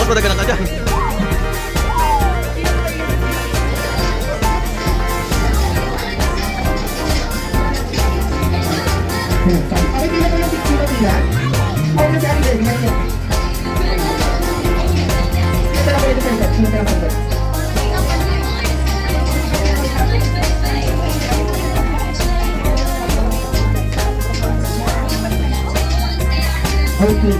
Salamat pa na ka dyan. Ay, hindi na ko yung picture nila. Ay, nasa ang gawin niya. Ito na ko ito sa ikat. Ito na ko ito. Okay.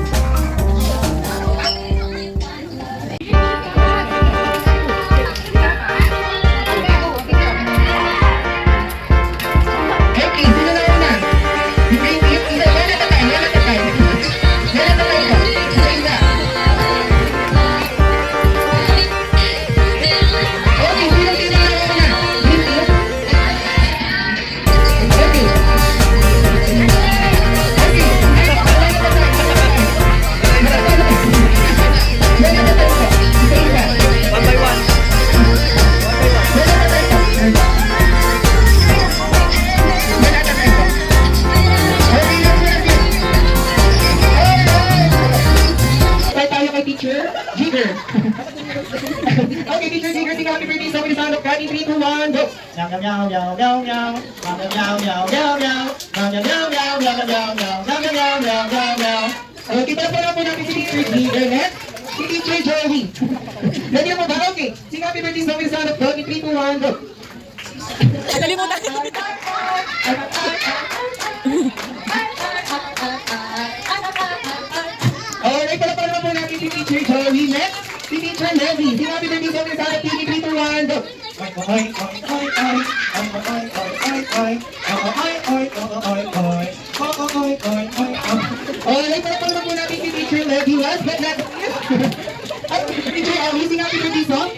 Okay, teacher Jigger, sing happy birthday sa mga sound of God in 3, 2, 1, go! Meow, meow, meow, meow, meow, meow, meow, meow, meow, meow, meow, meow, meow, meow, meow, meow, meow, meow, meow, meow. Okay, pala po natin si teacher Jigger, next, si teacher Joey. Ready mo ba? Okay, sing happy birthday sa mga sound of God in 3, 2, 1, go! Nakalimutan. Alright, pala po natin si teacher Joey, next, si teacher Levy. Sing happy birthday sa mga sound of God in 3, 2, 1, go! Alright, pala po natin si teacher Levy. Last but not least, teacher Ellie, sing happy birthday song.